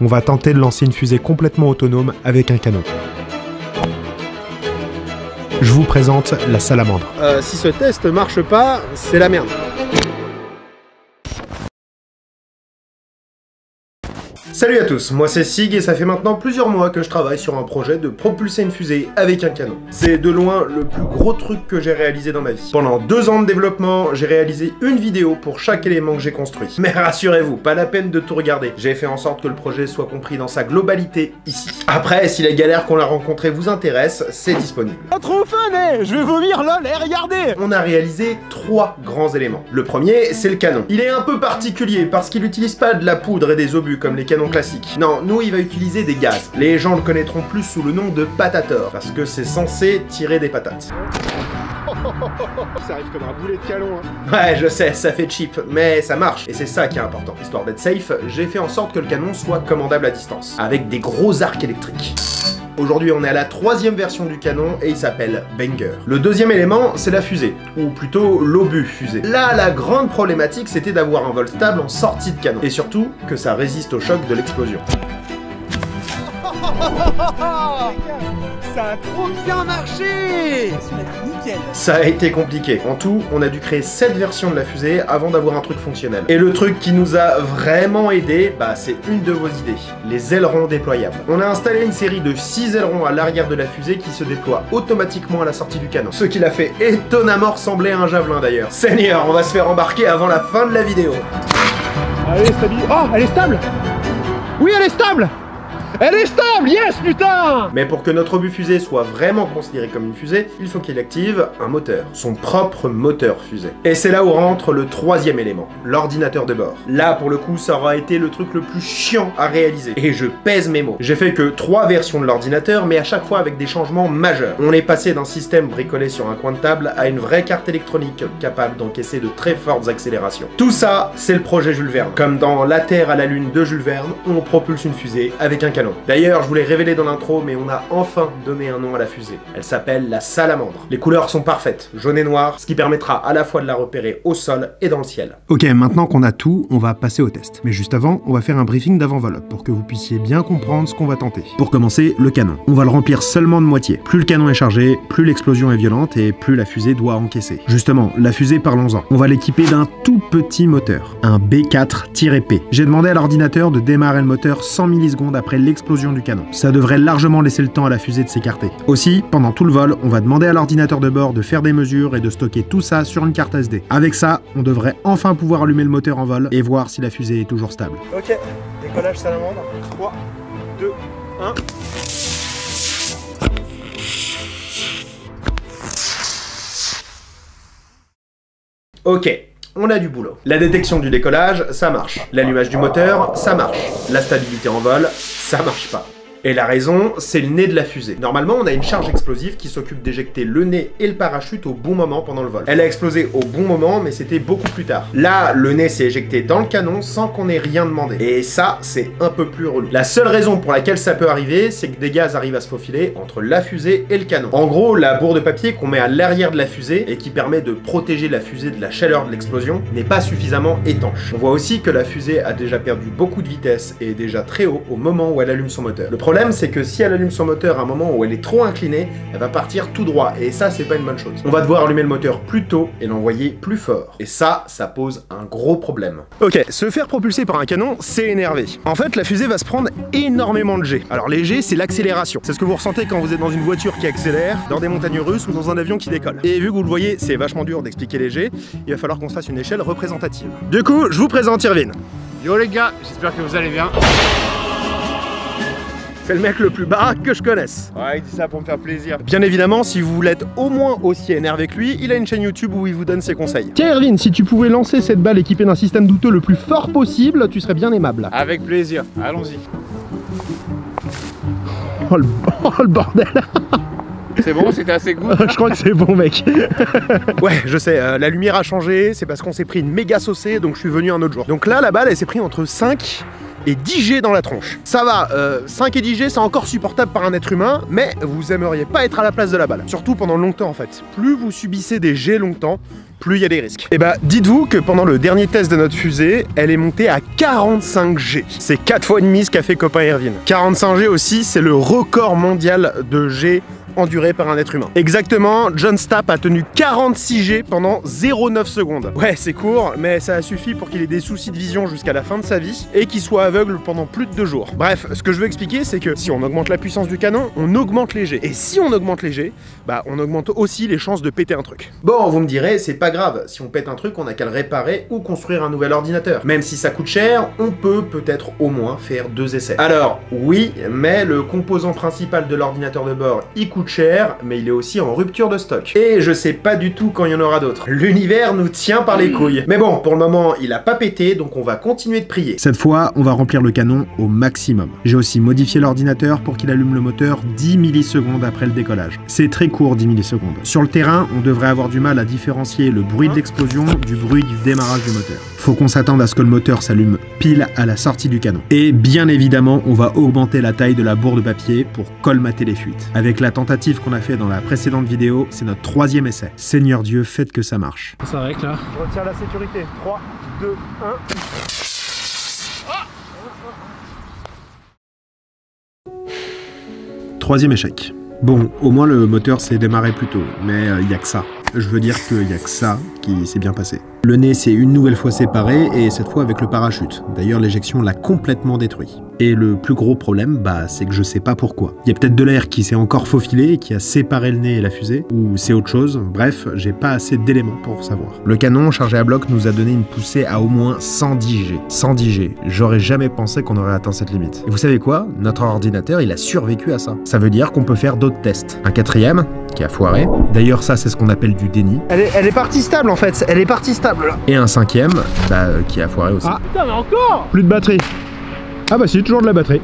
On va tenter de lancer une fusée complètement autonome avec un canon. Je vous présente la salamandre. Si ce test marche pas, c'est la merde. Salut à tous, moi c'est Sig et ça fait maintenant plusieurs mois que je travaille sur un projet de propulser une fusée avec un canon. C'est de loin le plus gros truc que j'ai réalisé dans ma vie. Pendant 2 ans de développement, j'ai réalisé une vidéo pour chaque élément que j'ai construit. Mais rassurez-vous, pas la peine de tout regarder. J'ai fait en sorte que le projet soit compris dans sa globalité ici. Après, si les galères qu'on a rencontrées vous intéressent, c'est disponible. Oh, trop fun, je vais vomir lol, regardez. On a réalisé 3 grands éléments. Le premier, c'est le canon. Il est un peu particulier parce qu'il n'utilise pas de la poudre et des obus comme les canons classiques. Non, nous il va utiliser des gaz. Les gens le connaîtront plus sous le nom de patator, parce que c'est censé tirer des patates. Ça arrive comme un boulet de canon, hein. Ouais, je sais, ça fait cheap, mais ça marche, et c'est ça qui est important. Histoire d'être safe, j'ai fait en sorte que le canon soit commandable à distance, avec des gros arcs électriques. Aujourd'hui, on est à la 3e version du canon et il s'appelle Banger. Le deuxième élément, c'est la fusée, ou plutôt l'obus fusée. Là, la grande problématique, c'était d'avoir un vol stable en sortie de canon, et surtout que ça résiste au choc de l'explosion. Ça a trop bien marché! Nickel! Ça a été compliqué. En tout, on a dû créer 7 versions de la fusée avant d'avoir un truc fonctionnel. Et le truc qui nous a vraiment aidé, bah c'est une de vos idées, les ailerons déployables. On a installé une série de 6 ailerons à l'arrière de la fusée qui se déploient automatiquement à la sortie du canon. Ce qui l'a fait étonnamment ressembler à un javelin d'ailleurs. Seigneur, on va se faire embarquer avant la fin de la vidéo. Allez, stabilise. Oh, elle est stable! Oui, elle est stable! Elle est stable, yes, putain! Mais pour que notre obus fusée soit vraiment considéré comme une fusée, il faut qu'il active un moteur, son propre moteur fusée. Et c'est là où rentre le 3e élément, l'ordinateur de bord. Là, pour le coup, ça aura été le truc le plus chiant à réaliser. Et je pèse mes mots. J'ai fait que 3 versions de l'ordinateur, mais à chaque fois avec des changements majeurs. On est passé d'un système bricolé sur un coin de table à une vraie carte électronique capable d'encaisser de très fortes accélérations. Tout ça, c'est le projet Jules Verne. Comme dans La Terre à la Lune de Jules Verne, on propulse une fusée avec un canon. D'ailleurs, je vous l'ai révélé dans l'intro, mais on a enfin donné un nom à la fusée. Elle s'appelle la salamandre. Les couleurs sont parfaites, jaune et noir, ce qui permettra à la fois de la repérer au sol et dans le ciel. Ok, maintenant qu'on a tout, on va passer au test. Mais juste avant, on va faire un briefing d'avant-vol pour que vous puissiez bien comprendre ce qu'on va tenter. Pour commencer, le canon. On va le remplir seulement de moitié. Plus le canon est chargé, plus l'explosion est violente et plus la fusée doit encaisser. Justement, la fusée, parlons-en. On va l'équiper d'un tout petit moteur, un B4-P. J'ai demandé à l'ordinateur de démarrer le moteur 100 millisecondes après l'explosion du canon. Ça devrait largement laisser le temps à la fusée de s'écarter. Aussi, pendant tout le vol, on va demander à l'ordinateur de bord de faire des mesures et de stocker tout ça sur une carte SD. Avec ça, on devrait enfin pouvoir allumer le moteur en vol et voir si la fusée est toujours stable. Ok, décollage salamandre, 3, 2, 1... Ok, on a du boulot. La détection du décollage, ça marche. L'allumage du moteur, ça marche. La stabilité en vol, ça marche pas. Et la raison, c'est le nez de la fusée. Normalement, on a une charge explosive qui s'occupe d'éjecter le nez et le parachute au bon moment pendant le vol. Elle a explosé au bon moment, mais c'était beaucoup plus tard. Là, le nez s'est éjecté dans le canon sans qu'on ait rien demandé. Et ça, c'est un peu plus relou. La seule raison pour laquelle ça peut arriver, c'est que des gaz arrivent à se faufiler entre la fusée et le canon. En gros, la bourre de papier qu'on met à l'arrière de la fusée et qui permet de protéger la fusée de la chaleur de l'explosion n'est pas suffisamment étanche. On voit aussi que la fusée a déjà perdu beaucoup de vitesse et est déjà très haut au moment où elle allume son moteur. Le problème, c'est que si elle allume son moteur à un moment où elle est trop inclinée, elle va partir tout droit, et ça, c'est pas une bonne chose. On va devoir allumer le moteur plus tôt et l'envoyer plus fort. Et ça pose un gros problème. Ok, se faire propulser par un canon, c'est énervé. En fait, la fusée va se prendre énormément de G. Alors les G, c'est l'accélération. C'est ce que vous ressentez quand vous êtes dans une voiture qui accélère, dans des montagnes russes ou dans un avion qui décolle. Et vu que vous le voyez, c'est vachement dur d'expliquer les G, il va falloir qu'on se fasse une échelle représentative. Du coup, je vous présente Irvine. Yo les gars, j'espère que vous allez bien. C'est le mec le plus baraque que je connaisse. Ouais, il dit ça pour me faire plaisir. Bien évidemment, si vous voulez être au moins aussi énervé que lui, il a une chaîne YouTube où il vous donne ses conseils. Tiens Irvine, si tu pouvais lancer cette balle équipée d'un système douteux le plus fort possible, tu serais bien aimable. Avec plaisir, allons-y. Oh le bordel. C'est bon, c'était assez good. Je crois que c'est bon mec. Ouais, je sais, la lumière a changé, c'est parce qu'on s'est pris une méga saucée, donc je suis venu un autre jour. Donc là, la balle, elle s'est pris entre 5 et 10 G dans la tronche. Ça va, 5 et 10 G c'est encore supportable par un être humain, mais vous aimeriez pas être à la place de la balle. Surtout pendant longtemps en fait. Plus vous subissez des G longtemps, plus il y a des risques. Et bah dites-vous que pendant le dernier test de notre fusée, elle est montée à 45 G. C'est 4 fois et demi ce qu'a fait copain Irvine. 45 G aussi, c'est le record mondial de G enduré par un être humain. Exactement, John Stapp a tenu 46 G pendant 0,9 secondes. Ouais, c'est court, mais ça a suffi pour qu'il ait des soucis de vision jusqu'à la fin de sa vie et qu'il soit aveugle pendant plus de 2 jours. Bref, ce que je veux expliquer, c'est que si on augmente la puissance du canon, on augmente les G. Et si on augmente les G, bah on augmente aussi les chances de péter un truc. Bon, vous me direz, c'est pas grave, si on pète un truc, on a qu'à le réparer ou construire un nouvel ordinateur. Même si ça coûte cher, on peut peut-être au moins faire 2 essais. Alors, oui, mais le composant principal de l'ordinateur de bord, il coûte cher, mais il est aussi en rupture de stock. Et je sais pas du tout quand il y en aura d'autres. L'univers nous tient par les couilles. Mais bon, pour le moment, il a pas pété, donc on va continuer de prier. Cette fois, on va remplir le canon au maximum. J'ai aussi modifié l'ordinateur pour qu'il allume le moteur 10 millisecondes après le décollage. C'est très court, 10 millisecondes. Sur le terrain, on devrait avoir du mal à différencier le bruit de l'explosion du bruit du démarrage du moteur. Faut qu'on s'attende à ce que le moteur s'allume pile à la sortie du canon. Et bien évidemment, on va augmenter la taille de la bourre de papier pour colmater les fuites. Avec la tentative qu'on a fait dans la précédente vidéo, c'est notre 3e essai. Seigneur Dieu, faites que ça marche. Ça va avec là. Je retire la sécurité. 3, 2, 1. Troisième échec. Bon, au moins le moteur s'est démarré plus tôt, mais il y a que ça. Je veux dire qu'il y a que ça qui s'est bien passé. Le nez s'est une nouvelle fois séparé, et cette fois avec le parachute. D'ailleurs, l'éjection l'a complètement détruit. Et le plus gros problème, bah, c'est que je sais pas pourquoi. Il y a peut-être de l'air qui s'est encore faufilé, qui a séparé le nez et la fusée, ou c'est autre chose. Bref, j'ai pas assez d'éléments pour savoir. Le canon chargé à bloc nous a donné une poussée à au moins 110 G. 110 G. J'aurais jamais pensé qu'on aurait atteint cette limite. Et vous savez quoi? Notre ordinateur, il a survécu à ça. Ça veut dire qu'on peut faire d'autres tests. Un 4e, qui a foiré. D'ailleurs, ça, c'est ce qu'on appelle du déni. Elle est partie stable en fait. Elle est partie stable là. Et un 5e, bah, qui a foiré aussi. Ah, putain, mais encore plus de batterie. Ah bah si, toujours de la batterie.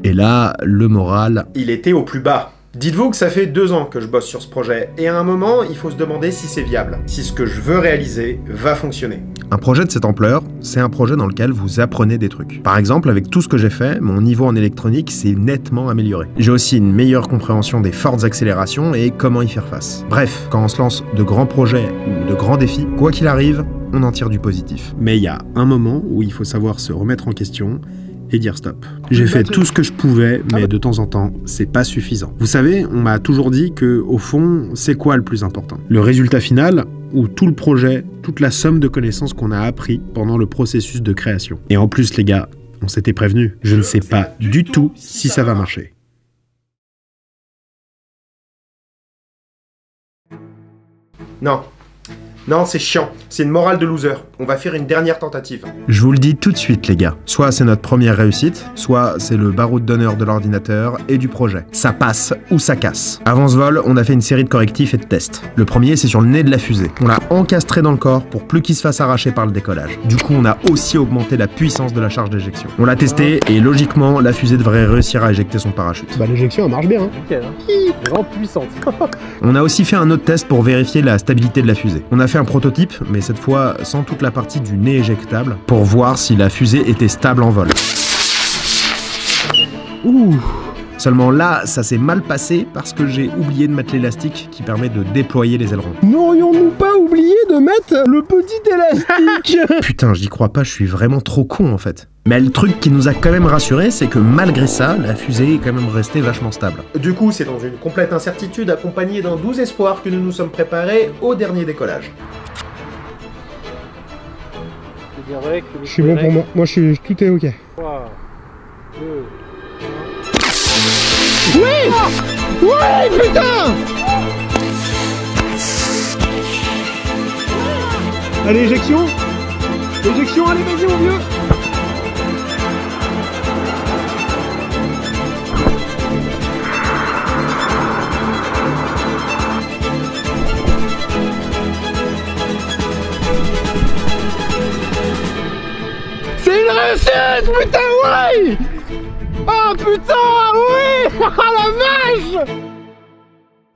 Et là, le moral... Il était au plus bas. Dites-vous que ça fait 2 ans que je bosse sur ce projet, et à un moment, il faut se demander si c'est viable, si ce que je veux réaliser va fonctionner. Un projet de cette ampleur, c'est un projet dans lequel vous apprenez des trucs. Par exemple, avec tout ce que j'ai fait, mon niveau en électronique s'est nettement amélioré. J'ai aussi une meilleure compréhension des fortes accélérations et comment y faire face. Bref, quand on se lance de grands projets ou de grands défis, quoi qu'il arrive, on en tire du positif. Mais il y a un moment où il faut savoir se remettre en question et dire stop. J'ai fait tout ce que je pouvais, mais de temps en temps, c'est pas suffisant. Vous savez, on m'a toujours dit que, au fond, c'est quoi le plus important? Le résultat final, ou tout le projet, toute la somme de connaissances qu'on a appris pendant le processus de création. Et en plus, les gars, on s'était prévenu. Je ne sais pas du tout si ça va marcher. Non. Non, c'est chiant. C'est une morale de loser. On va faire une dernière tentative. Je vous le dis tout de suite, les gars. Soit c'est notre première réussite, soit c'est le baroud d'honneur de l'ordinateur et du projet. Ça passe ou ça casse. Avant ce vol, on a fait une série de correctifs et de tests. Le premier, c'est sur le nez de la fusée. On l'a encastré dans le corps pour plus qu'il se fasse arracher par le décollage. Du coup, on a aussi augmenté la puissance de la charge d'éjection. On l'a testé et logiquement, la fusée devrait réussir à éjecter son parachute. Bah l'éjection, elle marche bien. Hein. Nickel. Hein. Vraiment puissante. On a aussi fait un autre test pour vérifier la stabilité de la fusée. On a fait un prototype, mais cette fois sans toute la partie du nez éjectable, pour voir si la fusée était stable en vol. Ouh. Seulement là, ça s'est mal passé parce que j'ai oublié de mettre l'élastique qui permet de déployer les ailerons. N'aurions-nous pas oublié de mettre le petit élastique? Putain, j'y crois pas, je suis vraiment trop con en fait. Mais le truc qui nous a quand même rassuré, c'est que malgré ça, la fusée est quand même restée vachement stable. Du coup, c'est dans une complète incertitude accompagnée d'un doux espoir que nous nous sommes préparés au dernier décollage. Je suis bon pour moi. Moi, tout est ok. 3, 2, 1... Oui! Oui, putain! Allez, éjection! Éjection, allez, vas-y, mon vieux! C'est une réussite, putain, ouais! Oh putain, oui! Ah la vache!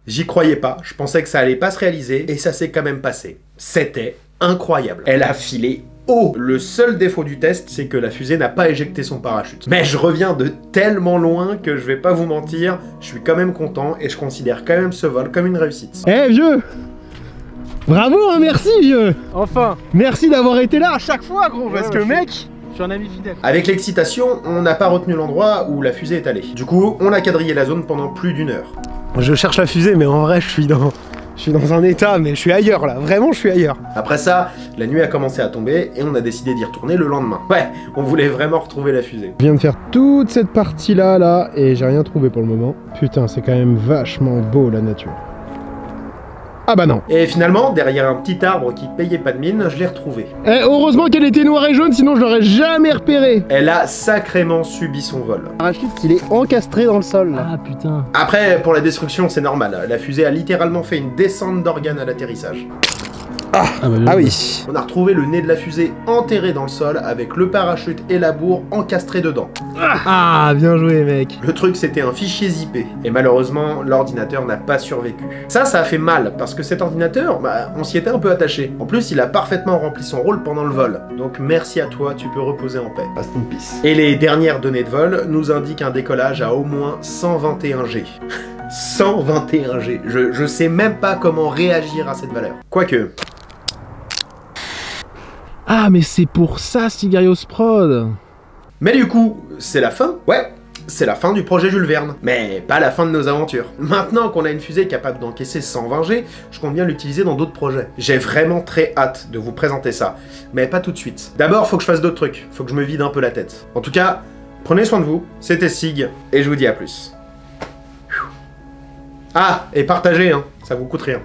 J'y croyais pas, je pensais que ça allait pas se réaliser, et ça s'est quand même passé. C'était incroyable. Elle a filé haut. Le seul défaut du test, c'est que la fusée n'a pas éjecté son parachute. Mais je reviens de tellement loin que je vais pas vous mentir, je suis quand même content et je considère quand même ce vol comme une réussite. Eh vieux! Bravo, hein, merci vieux! Enfin! Merci d'avoir été là à chaque fois, gros, parce que mec... Je suis un ami fidèle. Avec l'excitation, on n'a pas retenu l'endroit où la fusée est allée. Du coup, on a quadrillé la zone pendant plus d'1 heure. Je cherche la fusée, mais en vrai, je suis dans un état, mais je suis ailleurs là, vraiment je suis ailleurs. Après ça, la nuit a commencé à tomber et on a décidé d'y retourner le lendemain. Ouais, on voulait vraiment retrouver la fusée. Je viens de faire toute cette partie là, et j'ai rien trouvé pour le moment. Putain, c'est quand même vachement beau la nature. Ah bah non. Et finalement, derrière un petit arbre qui payait pas de mine, je l'ai retrouvée. Eh, heureusement qu'elle était noire et jaune, sinon je l'aurais jamais repéré. Elle a sacrément subi son vol. Le parachute, il est encastré dans le sol là. Ah putain. Après, pour la destruction, c'est normal. La fusée a littéralement fait une descente d'organes à l'atterrissage. Ah oui. On a retrouvé le nez de la fusée enterré dans le sol avec le parachute et la bourre encastrés dedans. Ah, bien joué mec. Le truc, c'était un fichier zippé. Et malheureusement, l'ordinateur n'a pas survécu. Ça a fait mal, parce que cet ordinateur, on s'y était un peu attaché. En plus, il a parfaitement rempli son rôle pendant le vol. Donc merci à toi, tu peux reposer en paix. Rest in peace. Et les dernières données de vol nous indiquent un décollage à au moins 121 G. 121 G. Je sais même pas comment réagir à cette valeur. Quoique... Ah, mais c'est pour ça Sigarios Prod. Mais du coup, c'est la fin. Ouais, c'est la fin du projet Jules Verne. Mais pas la fin de nos aventures. Maintenant qu'on a une fusée capable d'encaisser 120 G, je compte bien l'utiliser dans d'autres projets. J'ai vraiment très hâte de vous présenter ça. Mais pas tout de suite. D'abord, faut que je fasse d'autres trucs. Faut que je me vide un peu la tête. En tout cas, prenez soin de vous. C'était Sig, et je vous dis à plus. Ah, et partagez, hein. Ça vous coûte rien.